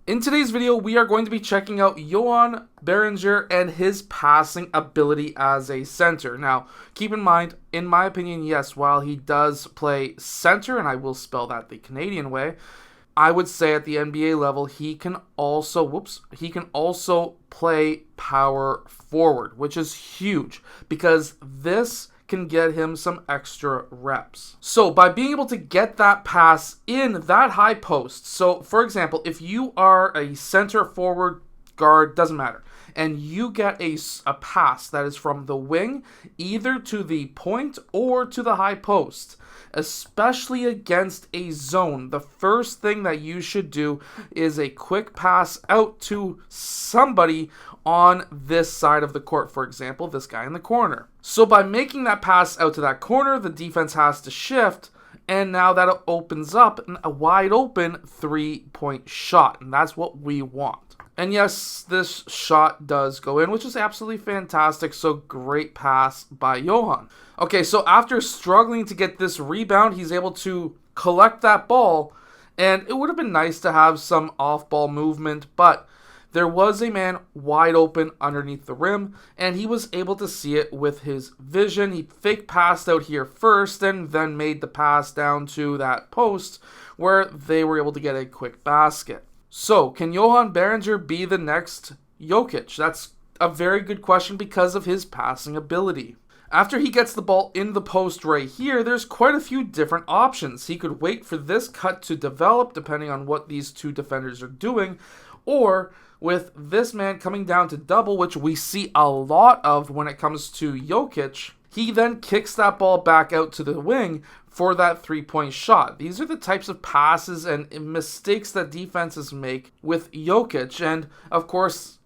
In today's video, we are going to be checking out Joan Beringer and his passing ability as a center. Now, keep in mind, in my opinion, yes, while he does play center, and I will spell that the Canadian way, I would say at the NBA level, he can also play power forward, which is huge because this can get him some extra reps. So by being able to get that pass in that high post, so for example, if you are a center, forward, guard, doesn't matter, and you get a pass that is from the wing either to the point or to the high post, especially against a zone, the first thing that you should do is a quick pass out to somebody on this side of the court, for example, this guy in the corner. So by making that pass out to that corner, the defense has to shift, and now that opens up a wide open three-point shot, and that's what we want. And yes, this shot does go in, which is absolutely fantastic, so great pass by Johan. Okay, so after struggling to get this rebound, he's able to collect that ball, and it would have been nice to have some off-ball movement, but there was a man wide open underneath the rim, and he was able to see it with his vision. He fake passed out here first, and then made the pass down to that post, where they were able to get a quick basket. So, can Joan Beringer be the next Jokic? That's a very good question because of his passing ability. After he gets the ball in the post right here, there's quite a few different options. He could wait for this cut to develop, depending on what these two defenders are doing, or with this man coming down to double, which we see a lot of when it comes to Jokic, he then kicks that ball back out to the wing for that three-point shot. These are the types of passes and mistakes that defenses make with Jokic, and of course,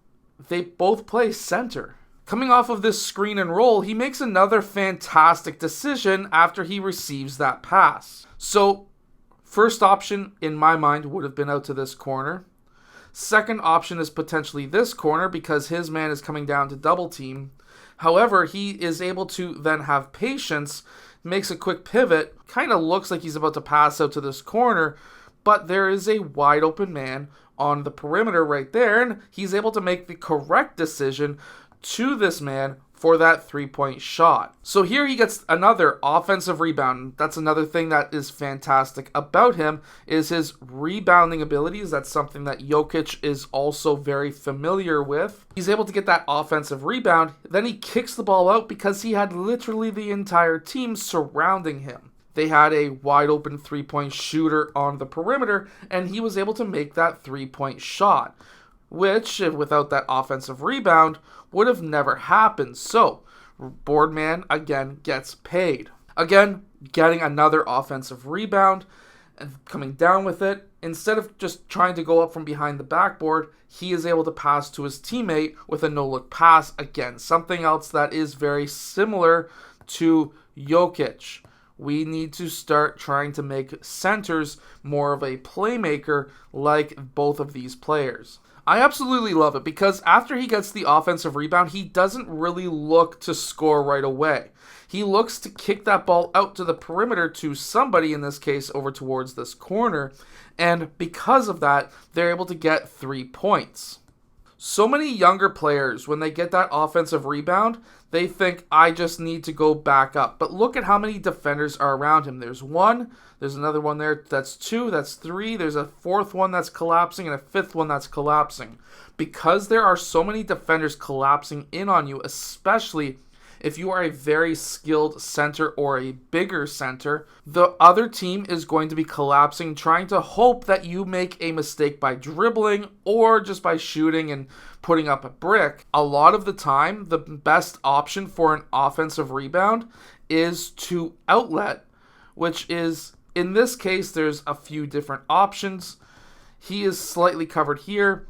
they both play center. Coming off of this screen and roll, he makes another fantastic decision after he receives that pass. So, first option in my mind would have been out to this corner. Second option is potentially this corner because his man is coming down to double team. However, he is able to then have patience, makes a quick pivot, kind of looks like he's about to pass out to this corner, but there is a wide open man on the perimeter right there, and he's able to make the correct decision to this man for that three-point shot. So here he gets another offensive rebound. That's another thing that is fantastic about him is his rebounding abilities. That's something that Jokic is also very familiar with. He's able to get that offensive rebound. Then he kicks the ball out because he had literally the entire team surrounding him. They had a wide open three-point shooter on the perimeter, and he was able to make that three-point shot, which, without that offensive rebound, would have never happened. So, Boardman, again, gets paid. Again, getting another offensive rebound and coming down with it. Instead of just trying to go up from behind the backboard, he is able to pass to his teammate with a no-look pass. Again, something else that is very similar to Jokic. We need to start trying to make centers more of a playmaker like both of these players. I absolutely love it because after he gets the offensive rebound, he doesn't really look to score right away. He looks to kick that ball out to the perimeter to somebody, in this case, over towards this corner, and because of that, they're able to get 3 points. So many younger players, when they get that offensive rebound, they think, I just need to go back up. But look at how many defenders are around him. There's one, there's another one there, that's two, that's three, there's a fourth one that's collapsing, and a fifth one that's collapsing. Because there are so many defenders collapsing in on you, especially if you are a very skilled center or a bigger center, the other team is going to be collapsing, trying to hope that you make a mistake by dribbling or just by shooting and putting up a brick. A lot of the time, the best option for an offensive rebound is to outlet, which is, in this case, there's a few different options. He is slightly covered here.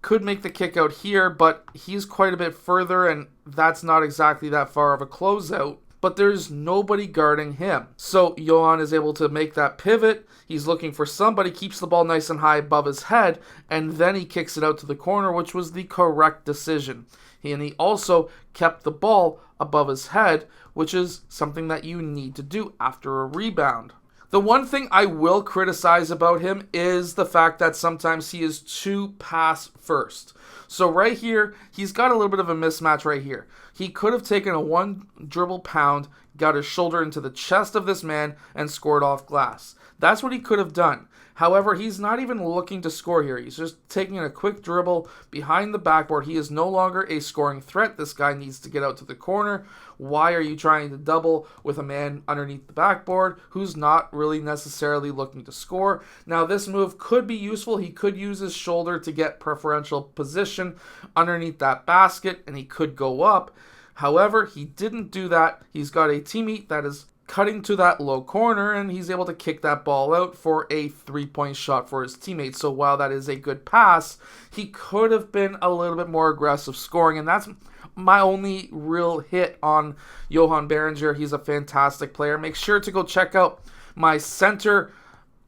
Could make the kick out here, but he's quite a bit further, and that's not exactly that far of a closeout. But there's nobody guarding him. So Johan is able to make that pivot. He's looking for somebody, keeps the ball nice and high above his head, and then he kicks it out to the corner, which was the correct decision. And he also kept the ball above his head, which is something that you need to do after a rebound. The one thing I will criticize about him is the fact that sometimes he is too pass first. So right here, he's got a little bit of a mismatch right here. He could have taken a one dribble pound, got his shoulder into the chest of this man, and scored off glass. That's what he could have done. However, he's not even looking to score here. He's just taking a quick dribble behind the backboard. He is no longer a scoring threat. This guy needs to get out to the corner. Why are you trying to double with a man underneath the backboard who's not really necessarily looking to score? Now, this move could be useful. He could use his shoulder to get preferential position underneath that basket, and he could go up. However, he didn't do that. He's got a teammate that is cutting to that low corner, and he's able to kick that ball out for a 3-point shot for his teammate. So while that is a good pass, he could have been a little bit more aggressive scoring, and that's my only real hit on Joan Beringer. He's a fantastic player. Make sure to go check out my center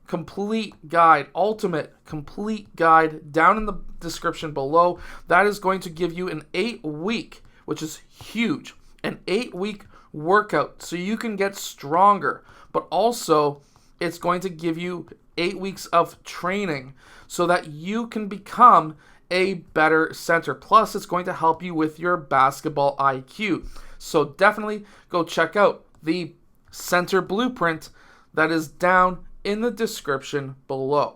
complete guide, ultimate complete guide, down in the description below. That is going to give you an 8-week, which is huge, an 8-week workout so you can get stronger, but also it's going to give you 8 weeks of training so that you can become a better center. Plus, it's going to help you with your basketball IQ. So definitely go check out the center blueprint that is down in the description below.